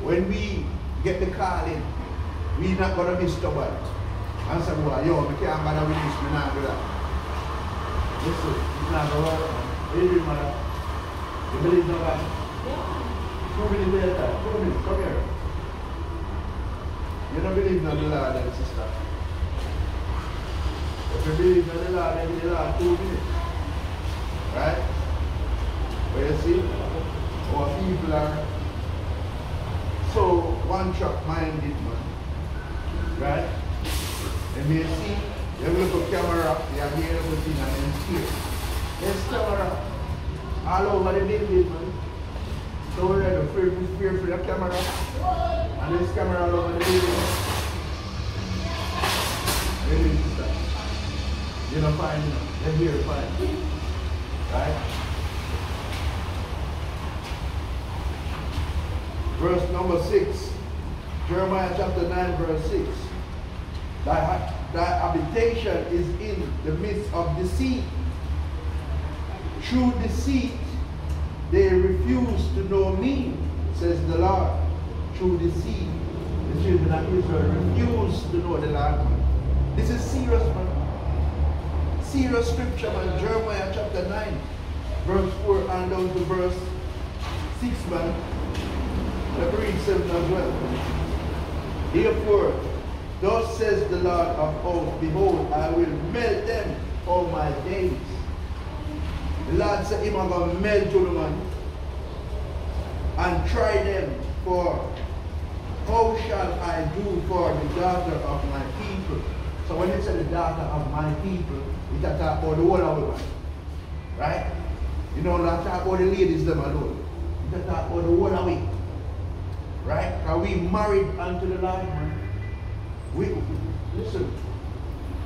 when we get the call in, we're not going to be stubborn. And say, "Well, yo, I can't bother with this, I not do that." Listen, it's not going to work. What do you do, mother? You believe nobody? Yeah. 2 minutes later, 2 minutes, come here. You don't believe in the Lord, then, sister. If you believe in the Lord, then the Lord 2 minutes. Right? But you see, our people are so one-track minded, man. Right? And you see, you look at camera, you hear everything and then see. There's camera all over the building, man. So we're ready to fear for the camera. And there's camera all over the building. Really, sister. You don't find it. They're here to find it. Right? Verse number 6. Jeremiah chapter 9 verse 6. Thy habitation is in the midst of deceit. Through deceit they refuse to know me, says the Lord. through the sea, the children of Israel refused to know the Lord, man. This is serious, man. Serious scripture, man. Jeremiah chapter 9, verse 4 and down to verse 6, man. Let me read 7 as well. Therefore, thus says the Lord of hosts, behold, I will melt them all my days. The Lord said, I'm going to melt to the man and try them, for how shall I do for the daughter of my people? So when it says the daughter of my people, it's talking about the whole of women. Right? You know, not talking about the ladies them alone. It's talking about the whole of we. Right? Are we married unto the Lord, man? Listen,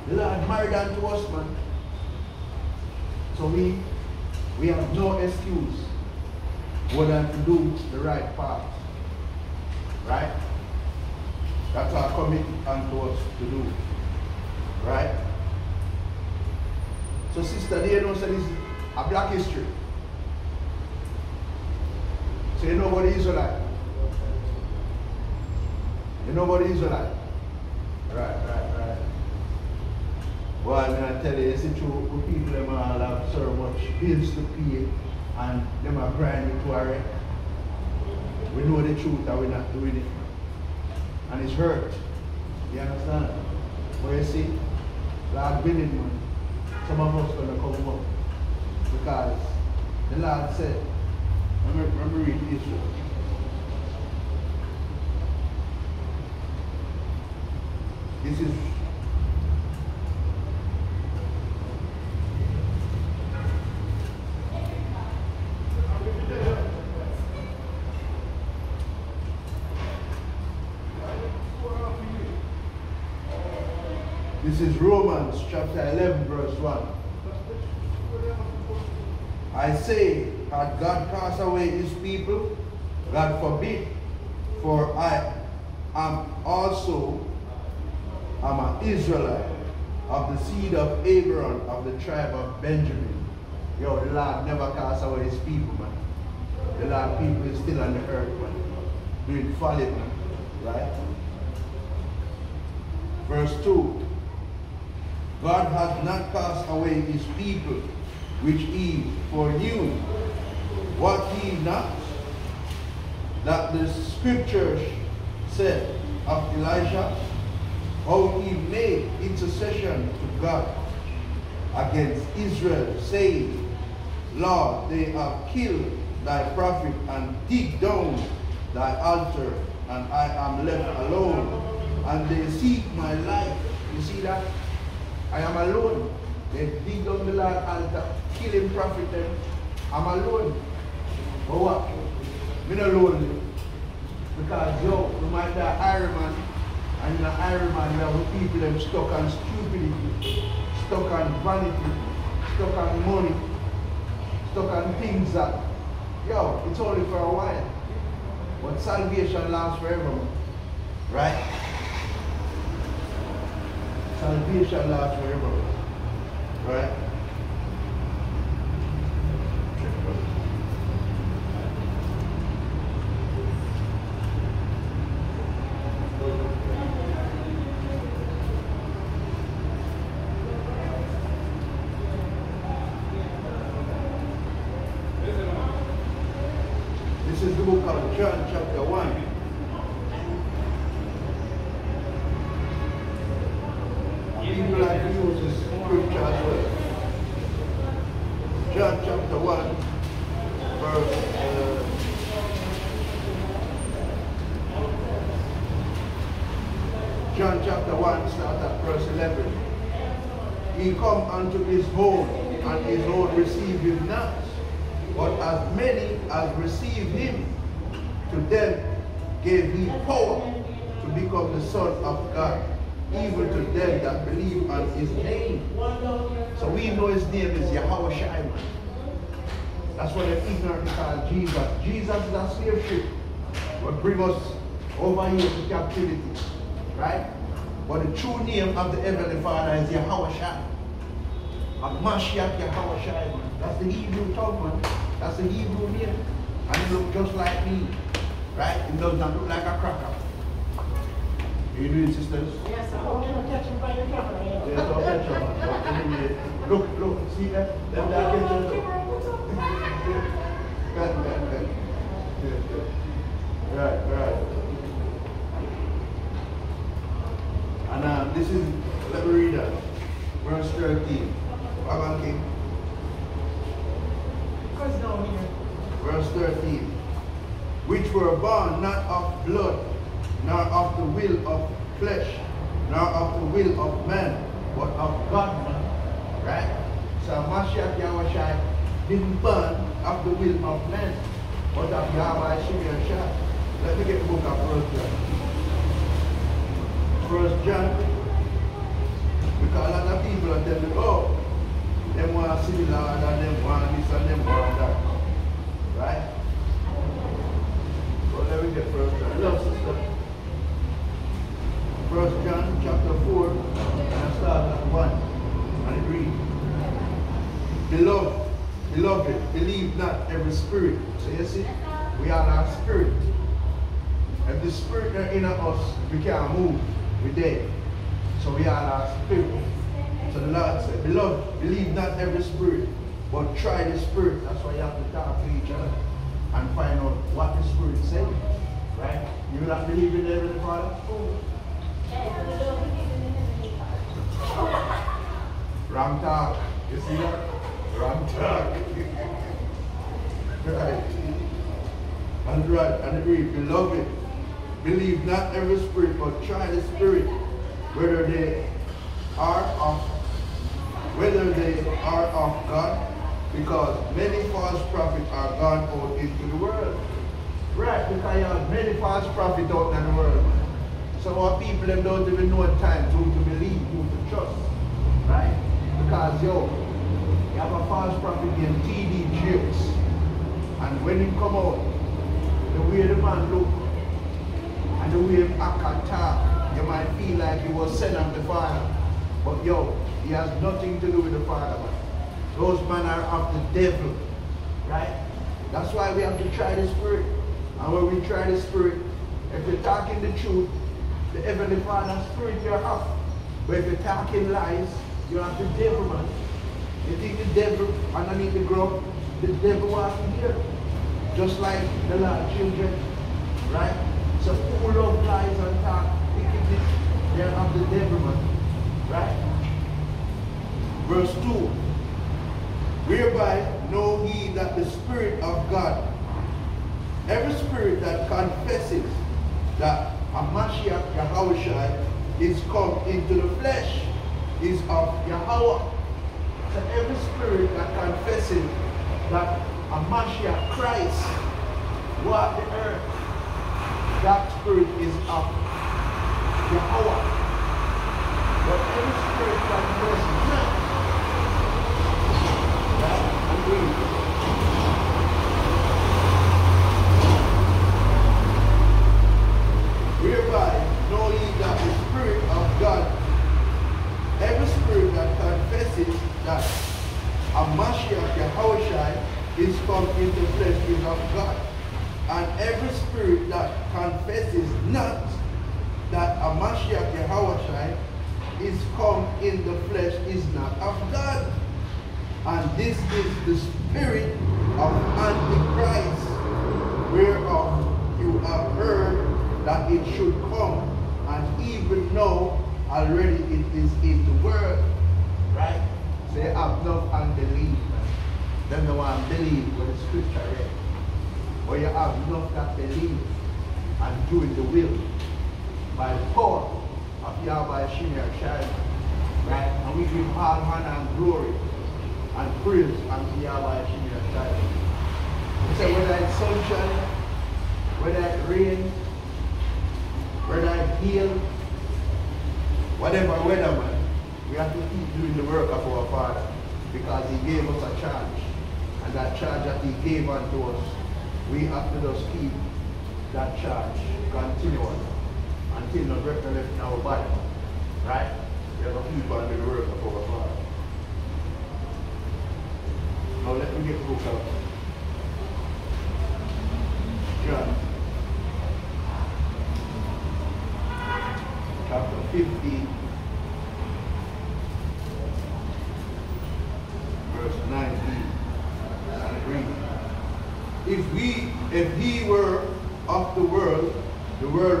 the Lord married unto us, man. So we have no excuse more than to do the right path. Right? That's our commitment unto us to do. Right? So sister, they know say this is a black history. So you know what the Israelite. You know what the Israelite. Right. Well, I'm going to tell you, it's true, the people them all have so much bills to pay and them are grinding to a wreck. We know the truth and we're not doing it. And it's hurt. You understand? But you see, Lord willing, man, some of us going to come up. Because the Lord said, let me read this one. This is Romans chapter 11 verse 1. I say, had God cast away his people? God forbid. For I am also an Israelite of the seed of Abraham of the tribe of Benjamin. Yo, the Lord never cast away his people, man. The Lord people is still on the earth, man. Doing folly, man. Right? Verse 2. God hath not cast away his people, which he foreknew. What he not? That the scriptures said of Elijah, how he made intercession to God against Israel, saying, Lord, they have killed thy prophet and dig down thy altar, and I am left alone, and they seek my life. You see that? I am alone. They dig down the Lord altar, killing prophet them. I'm alone. But what? I'm not lonely. Because yo, no matter Iron Man, and in the Iron Man, you have people them stuck on stupidity, stuck on vanity, stuck on money, stuck on things that, yo, it's only for a while. But salvation lasts forever, man. Right? Salvation lasts forever. Right? This is the book of John chapter 1. People like to use this scripture as well. John chapter 1, verse John chapter 1, start at verse 11. He come unto his own, and his own receive him not. But as many as receive him, to them gave he power to become the Son of God, even to them that believe on his name. So we know his name is Yahweh Shai. That's what the ignorant call Jesus. Jesus is a slave ship what bring us over here to captivity. Right? But the true name of the Heavenly Father is Yahweh Shai. Mashiach Yahweh Shai. That's the Hebrew tongue, man. That's the Hebrew name. And he look just like me. Right? It does not look like a cracker. Are you doing, sisters? Yes, sir. Oh, can I catch him by your camera? Yes, I'll catch you. But anyway, look, see that? Let that catch you. Right. And this is, let me read that. Verse 13. Baba King. Because down here. Verse 13. Which were born not of blood, nor of the will of flesh, nor of the will of man, but of God, man. Right? So Mashiach Yahushua didn't born of the will of man, but of Yahweh Shemir Shah. Let me get the book of 1 John. 1 John. Because a lot of people are telling me, oh, them want to see the Lord and them want this and them want that. Right? So let me get 1 John. Love, sister. 1 John chapter 4, and I start at 1. And it reads, Beloved, believe not every spirit. So you see, we are our spirit. If the spirit is in us, we can't move. We're dead. So we are our spirit. So the Lord said, Beloved, believe not every spirit, but try the spirit. That's why you have to talk to each other and find out what the spirit says. Right? You will not believe in the Heavenly Father? Wrong talk. You see that? Wrong talk. Right. And right, and it reads, Beloved, believe not every spirit, but try the spirit, whether they are of God, because many false prophets are gone out into the world. Right, because you have many false prophets out in the world. Some of people them don't even know at times who to believe, who to trust. Right? Because you have a false prophet named T.D. Jakes. And when he come out, the way the man look and the way he act and talk, you might feel like he was sent of the Father. But he has nothing to do with the Father, man. Those men are of the devil. Right? That's why we have to try the Spirit. And when we try the Spirit, if you're talking the truth, the Heavenly Father Spirit you're up. But if you're talking lies, you have the devil, man. You think the devil underneath the ground, the devil walking here. Just like the Lord children. Right? So full of lies and talk, wickedness, they're of the devil, man. Right? Verse 2. Whereby know ye that the Spirit of God, every spirit that confesses that a Mashiach Yahushua is come into the flesh is of Yahweh. So every spirit that confesses that a Mashiach Christ walked the earth, that spirit is of Yahweh. But every spirit that confesses not, that agrees. Whereby know ye that the Spirit of God, every spirit that confesses that a Mashiach Yahushua is come into flesh is of God. And every spirit that confesses not that a Mashiach Yahushua is come in the flesh is not of God. And this is the spirit of Antichrist, whereof you have heard that it should come, and even now already it is in the world. Right? So you have no unbelief. Then no one believe what the scripture read. But you have enough that believe and doing the will by the power of Yahweh Shemir Shai. Right? And we give all honor and glory and praise unto Yahweh Shemir Shai. So whether it's sunshine, whether it's rain, whether it's hail, whatever weather, man, we have to keep doing the work of our Father because He gave us a charge. And that charge that He gave unto us, we have to just keep that charge continually until no breath left in our body. Right? We have to keep on doing the work of our Father. Now let me get the book out. John if he were of the world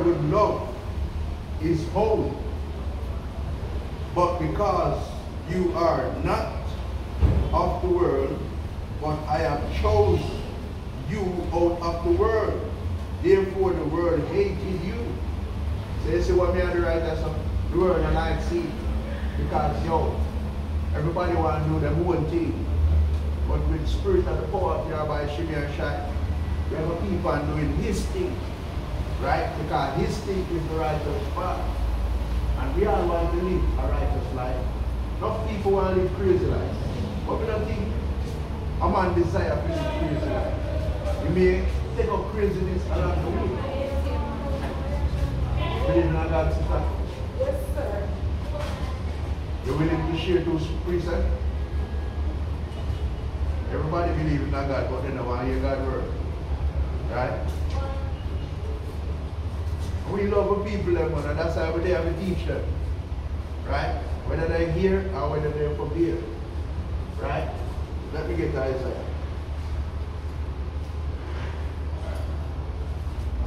would know is holy. But because you are not of the world, but I have chosen you out of the world, therefore the world hated you. So you see what me and the writer say? The world don't like see, because everybody want to do their own thing. But with spirit of the power of Yahweh Shimei and Shai, we have a people doing his thing. Right? Because his thing is the righteous path. And we all want to live a righteous life. Enough people want to live crazy life. But we don't think a man desire to live crazy life. You may take up craziness along the way. Believe in God, sister? Yes, sir. You're willing to share those precepts? Everybody believes in God, but they don't want to hear God's word. Right? We love the people, and that's why we're there to teach them. Right? Whether they're here or whether they're from here. Right? Let me get to Isaiah.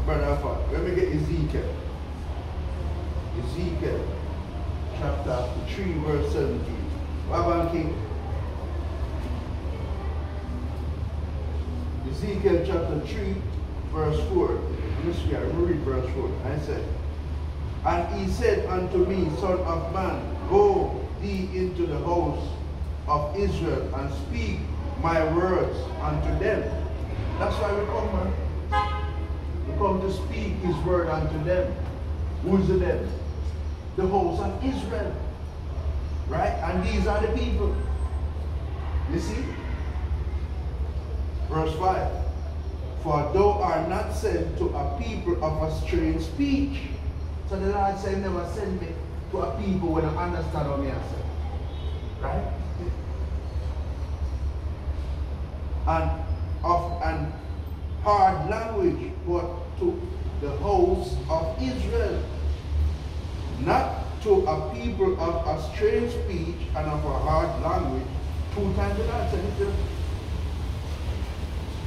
Brother, let me get Ezekiel. Ezekiel chapter 3 verse 17. What King? Ezekiel chapter 3 verse 4. Let me read verse 4. I said, and he said unto me, Son of man, go thee into the house of Israel and speak my words unto them. That's why we come, man. We come to speak his word unto them. Who's the them? The house of Israel. Right? And these are the people. You see? Verse 5. For thou art not sent to a people of a strange speech. So the Lord said, never send me to a people when I understand what me I say. Right? And of an hard language, but to the house of Israel. Not to a people of a strange speech and of a hard language. 2 times the Lord said it.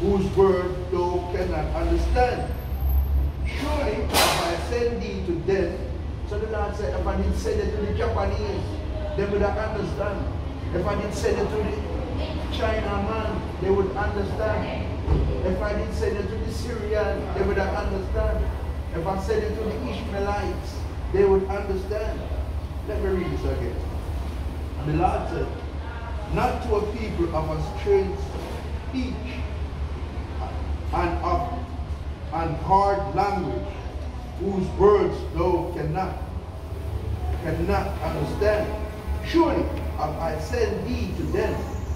Whose word thou cannot understand. Surely, if I send thee to them, so the Lord said, if I did send it to the Japanese, they would understand. If I did send it to the China man, they would understand. If I did send it to the Syrian, they would understand. If I send it to the Ishmaelites, they would understand. Let me read this again. And the Lord said, not to a people of a strange speech, and hard language, whose words thou cannot understand. Surely, if I send thee to them,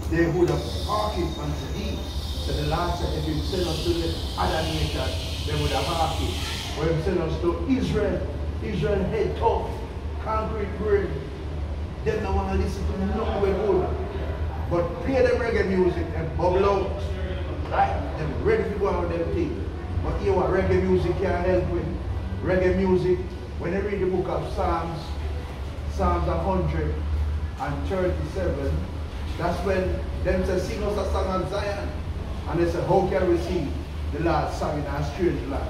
they would have hearkened unto thee. So the Lord said, if you send us to the other nations, they would have hearkened. When you send us to Israel, Israel head tough, concrete brain, they don't want to listen to nothing we good. But play them reggae music and bubble out. Right? They're ready to go out with them things. But here what reggae music can help with. Reggae music, when you read the book of Psalms 137, that's when them say, sing us a song of Zion. And they say, how can we sing the Lord's song in a strange land?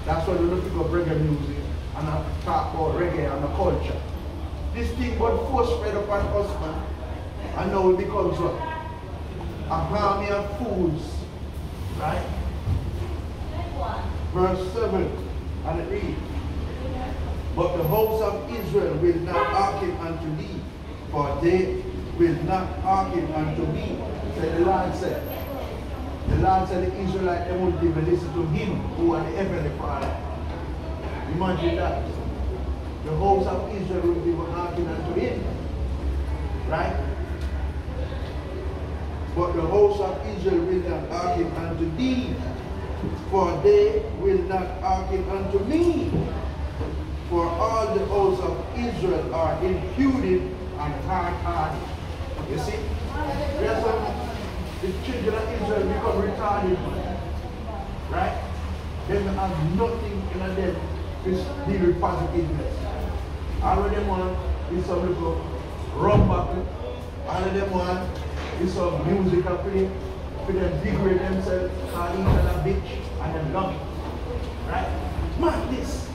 That's why we look up reggae music and talk about reggae and the culture. This thing got force spread upon us, man. And now it becomes what? A army of fools. Right? Verse 7, and it reads, but the house of Israel will not hearken unto thee, for they will not hearken unto me. So the Lord said the Israelites, they won't even listen to him who are the heavenly Father. Imagine that. The house of Israel will be hearken unto him. Right? But the house of Israel will not hearken unto thee, for they will not hearken unto me. For all the house of Israel are imputed and hard-hearted. You see? There's the children of Israel become retarded. Right? They have nothing in them to deal with positiveness. All of them want is some little rum buckle. All of them want is some music up play. for them degrade themselves, call each other bitch, and them love it. Right? Madness.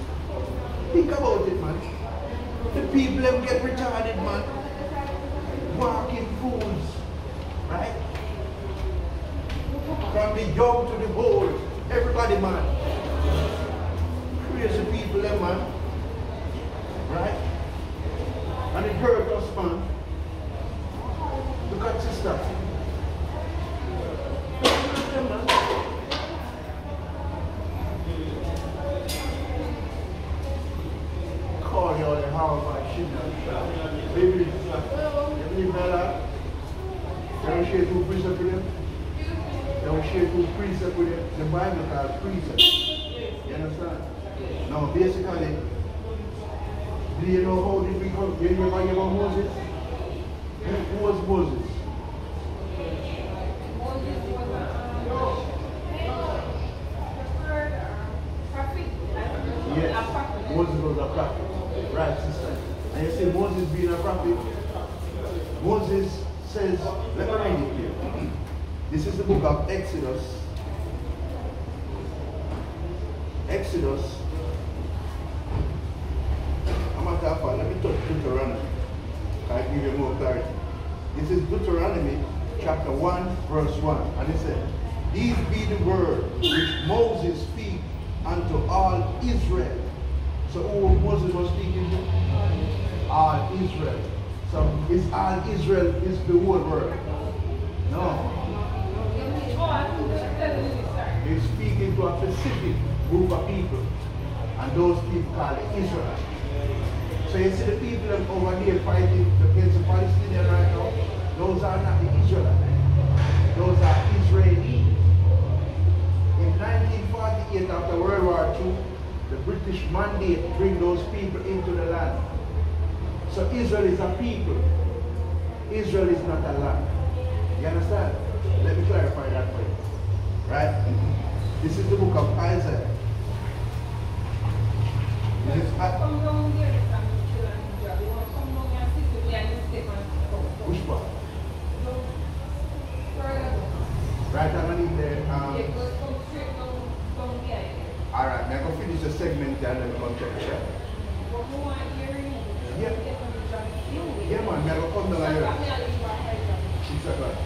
Think about it, man. The people them get retarded, man. Walking fools. Right? From the young to the old. Everybody, man. Crazy people, them, man. Right? And it hurt us, man. Look at sister. Call you all the house by shit. Baby, you believe that? You don't share two precepts with them? You don't share two precepts with them? The Bible calls precepts. You understand? Now, basically, do you know how did we come? Do you remember about Moses? Who was Moses? Yes, Moses was a prophet. Right, sister. And you say Moses being a prophet. Moses says, let me read it here. This is the book of Exodus. Exodus. I'm at that part. Let me touch Deuteronomy. I'll give you more clarity. This is Deuteronomy chapter 1, verse 1. And it says, these be the words which Moses speak unto all Israel. So who Moses was speaking to? All Israel. So is all Israel is the whole world? No. He's speaking to a specific group of people. And those people called Israel. So you see the people over here fighting against the Palestinians right now, those are not the Israelites. Those are Israelis. In 1948, after World War II, the British mandate to bring those people into the land. So Israel is a people. Israel is not a land. You understand? Let me clarify that for you. Right? This is the book of Isaiah. This is which part? Right, I'm in there. Alright, I'm going to finish the segment and then we'll check the chat. Yeah. Yeah, man, I'm going to come down here. 6 o'clock.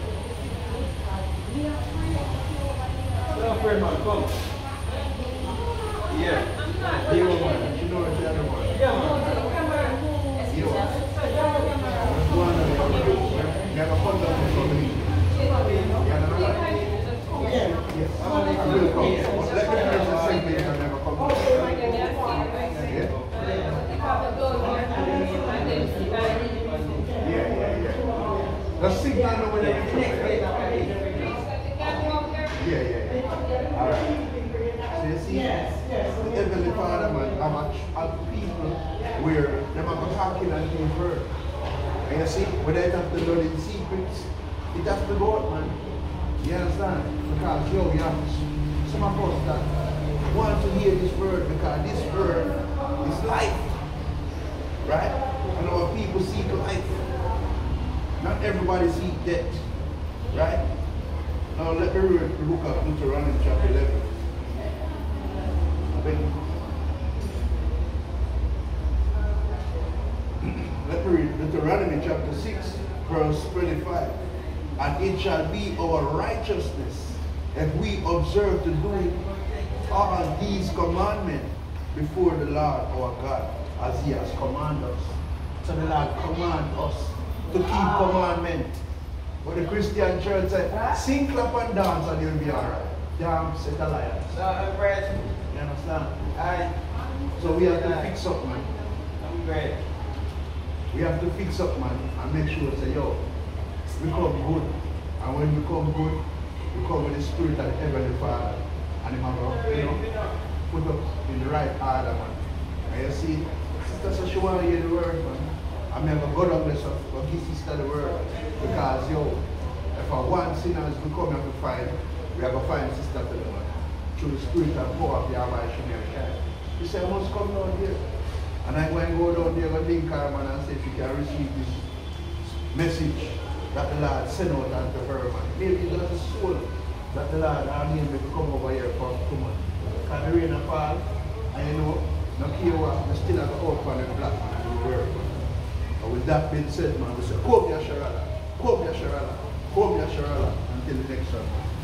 Come. Yeah. You know what the other one? Yeah, man. You never come down to somebody. Yes. I will come. Let me finish the segment and never come down. Yeah. The signal over there. Yeah. All right. So you see, the Heavenly Father, man, have people where they are talking and being heard. And you see, whether it have to know the secrets, it has to go out, man. You understand? Because, yo, you have some of us that want to hear this word because this word is life. Right? And our people seek life. Not everybody seek death. Right? Now let me read the book of Deuteronomy chapter 11. Let me read Deuteronomy chapter 6, verse 25. And it shall be our righteousness if we observe to do all these commandments before the Lord our God, as he has commanded us. So the Lord command us to keep commandment. But the Christian church said, sing, clap, and dance, and you'll be alright. Damn, set alliance. You understand? Aye. So we have to fix up, man. I'm great. We have to fix up, man, and make sure, say, yo, we come good. And when we come good, we come with the spirit of the Heavenly Father. And him have, put up in the right order, man. And you see, sister says she want to hear the word, man. I mean, I'm going to go down there for give sister the word. Because, yo, if I want sinners to come and to find, we have to find sister to them, man. Through the spirit and power of the Yahweh Shemel. He said, I must come down here. And I'm going to go down there and link her, man, and say, if you can receive this message, that the Lord sent out unto her, man. Maybe there's a soul that the Lord had him to come over here for come on. Because the rain fall, and you know, no care what, we still have to out on the black man and the world. And with that being said, man, we say, come here, Sharala, come here, Sharala, come here, Sharala, until the next one.